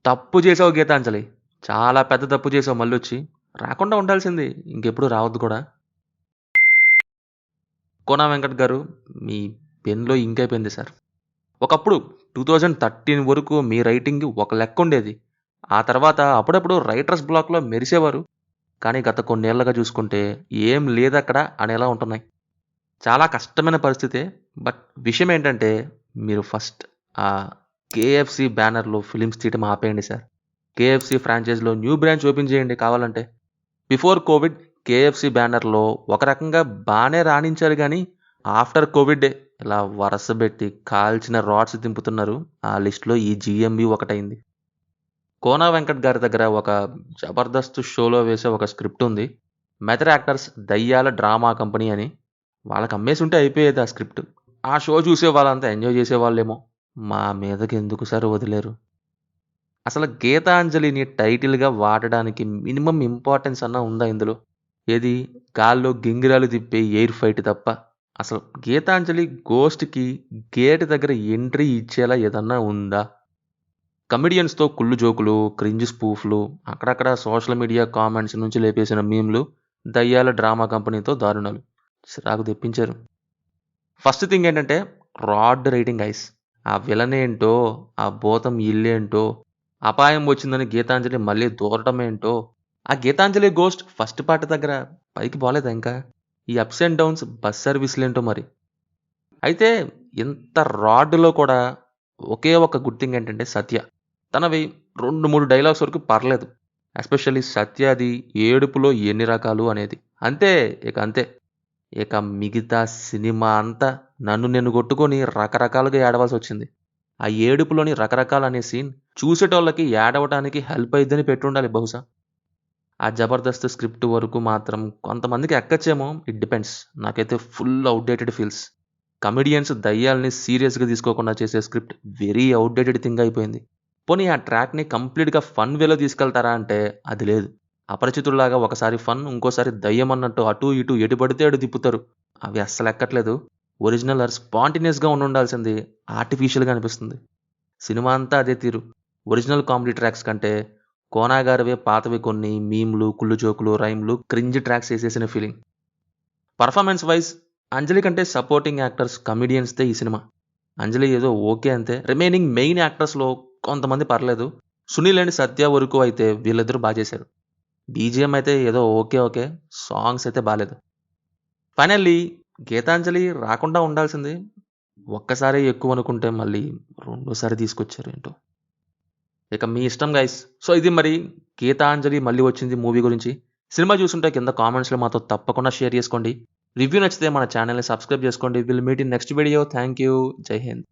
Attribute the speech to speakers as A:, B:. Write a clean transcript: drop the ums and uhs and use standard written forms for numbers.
A: తప్పు చేసావు గీతాంజలి. చాలా పెద్ద తప్పు చేసావు మళ్ళొచ్చి. రాకుండా ఉండాల్సింది. ఇంకెప్పుడు రావద్దు కూడా. కోన వెంకట్ గారు, మీ పెన్‌లో ఇంక్ అయిపోయింది సార్. ఒకప్పుడు 2013 వరకు మీ రైటింగ్ ఒక లెక్కుండేది. ఆ తర్వాత అప్పుడప్పుడు రైటర్స్ బ్లాక్‌లో మెరిసేవారు. కానీ గత కొన్నేళ్లుగా చూసుకుంటే ఏం లేదక్కడ అనేలా ఉంటున్నాయి. చాలా కష్టమైన పరిస్థితే. బట్ విషయం ఏంటంటే మీరు ఫస్ట్ ఆ కేఎఫ్‌సి బ్యానర్‌లో ఫిల్మ్స్ తీయటం ఆపేయండి సార్. కేఎఫ్‌సి ఫ్రాంచైజ్‌లో న్యూ బ్రాంచ్ ఓపెన్ చేయండి కావాలంటే. బిఫోర్ కోవిడ్ కేఎఫ్‌సి బ్యానర్‌లో ఒక రకంగా బానే రాణించారు గానీ, ఆఫ్టర్ కోవిడ్డే ఇలా వరసబెట్టి కాల్చిన రాడ్స్ దింపుతున్నారు. ఆ లిస్ట్‌లో ఈ జీఎంబీ ఒకటైంది. కోన వెంకట్ గారి దగ్గర ఒక జబర్దస్త్ షోలో వేసే ఒక స్క్రిప్ట్ ఉంది. మెథడ్ యాక్టర్స్ దయ్యాల డ్రామా కంపెనీ అని. వాళ్ళకి అమ్మేసుంటే అయిపోయేది ఆ స్క్రిప్ట్. ఆ షో చూసే వాళ్ళంతా ఎంజాయ్ చేసేవాళ్ళేమో. మా మీదకెందుకు సార్ వదిలారు? అసలు 'గీతాంజలి'ని టైటిల్‌గా వాడడానికి మినిమమ్ ఇంపార్టెన్స్ అన్నా ఉందా ఇందులో? ఏది గాల్లో గింగిరాలు తిప్పే ఎయిర్ ఫైట్ తప్ప. అసలు 'గీతాంజలి' గోస్ట్‌కి గేట్ దగ్గర ఎంట్రీ ఇచ్చేలా ఏదన్నా ఉందా? కమెడియన్స్‌తో కుళ్ళు జోకులు, క్రింజ్ స్పూఫ్‌లు, అక్కడక్కడ సోషల్ మీడియా కామెంట్స్ నుంచి లేపేసిన మీమ్‌లు, దయ్యాల డ్రామా కంపెనీతో దారుణాలు. చిరాకు తెప్పించారు. ఫస్ట్ థింగ్ ఏంటంటే రాడ్ రైటింగ్ గైస్. ఆ విలన్ ఏంటో, ఆ భూతం ఇల్లేంటో, అపాయం వచ్చిందని గీతాంజలి మళ్ళీ దూరటమేంటో, ఆ గీతాంజలి గోస్ట్ ఫస్ట్ పార్ట్ దగ్గర పైకి పోలేదా ఇంకా? ఈ అప్స్ అండ్ డౌన్స్ బస్ సర్వీస్‌లేంటో మరి. అయితే ఇంత రాడ్‌లో కూడా ఒకే ఒక గుడ్ థింగ్ ఏంటంటే సత్య. తనవి 2, 3 డైలాగ్స్ వరకు పర్లేదు. ఎస్పెషల్లీ సత్యది ఏడుపులో ఎన్ని రకాలు అనేది. అంతే. ఇక అంతే. ఇక మిగతా సినిమా అంతా నన్ను నేను కొట్టుకొని రకరకాలుగా ఏడవాల్సొచ్చింది. ఆ ఏడుపులోని రకరకాలనే సీన్ చూసేటోళ్ళకి ఏడవటానికి హెల్ప్ అయిద్దని పెట్టుండాలి బహుశా. ఆ 'జబర్దస్త్' స్క్రిప్ట్ వరకు మాత్రం కొంతమందికి ఎక్కచ్చేమో ఇట్ డిపెండ్స్. నాకైతే ఫుల్ ఔట్‌డేటెడ్ ఫీల్స్. కమెడియన్స్ దయ్యాల్ని సీరియస్‌గా తీసుకోకుండా చేసే స్క్రిప్ట్ వెరీ ఔట్‌డేటెడ్ థింగ్ అయిపోయింది. పోనీ ఆ ట్రాక్‌ని కంప్లీట్‌గా ఫన్ వేలో తీసుకెళ్తారా అంటే అది లేదు. అపరిచితుల్లాగా ఒకసారి ఫన్, ఇంకోసారి దయ్యం అన్నట్టు అటు ఇటు ఎటు పడితే అటు తిప్పుతారు. అవి అస్సలెక్కట్లేదు. ఒరిజినల్ ఆర్ స్పాంటేనియస్‌గా ఉండుండాల్సింది ఆర్టిఫిషియల్‌గా అనిపిస్తుంది. సినిమా అంతా అదే తీరు. ఒరిజినల్ కామెడీ ట్రాక్స్ కంటే కోనా గారివే పాతవి కొన్ని మీమ్‌లు, కుళ్ళు జోకులు, రైమ్‌లు, క్రింజ్ ట్రాక్స్ ఏసేసిన ఫీలింగ్. పర్ఫార్మెన్స్ వైస్ అంజలి కంటే సపోర్టింగ్ యాక్టర్స్, కమెడియన్స్‌దే ఈ సినిమా. అంజలి ఏదో ఓకే అంతే. రిమైనింగ్ మెయిన్ యాక్టర్స్‌లో కొంతమంది పర్లేదు. సునీల్ అండ్ సత్య వరకు అయితే వీళ్ళిద్దరూ చేశారు. బీజీఎం అయితే ఏదో ఓకే. ఓకే. సాంగ్స్ అయితే బాలేదు. ఫైనల్లీ 'గీతాంజలి' రాకుండా ఉండాల్సింది. ఒక్కసారే ఎక్కువనుకుంటే మళ్ళీ రెండోసారి తీసుకొచ్చారు ఏంటో. ఇక మీ ఇష్టం గైస్. సో, ఇది మరి 'గీతాంజలి' మళ్ళీ వచ్చింది మూవీ గురించి. సినిమా చూసుంటే కింద కామెంట్స్‌లో మాతో తప్పకుండా షేర్ చేసుకోండి. రివ్యూ నచ్చితే మన ఛానెల్‌ని సబ్స్క్రైబ్ చేసుకోండి. Will meet in next video. Thank you. జై హింద్.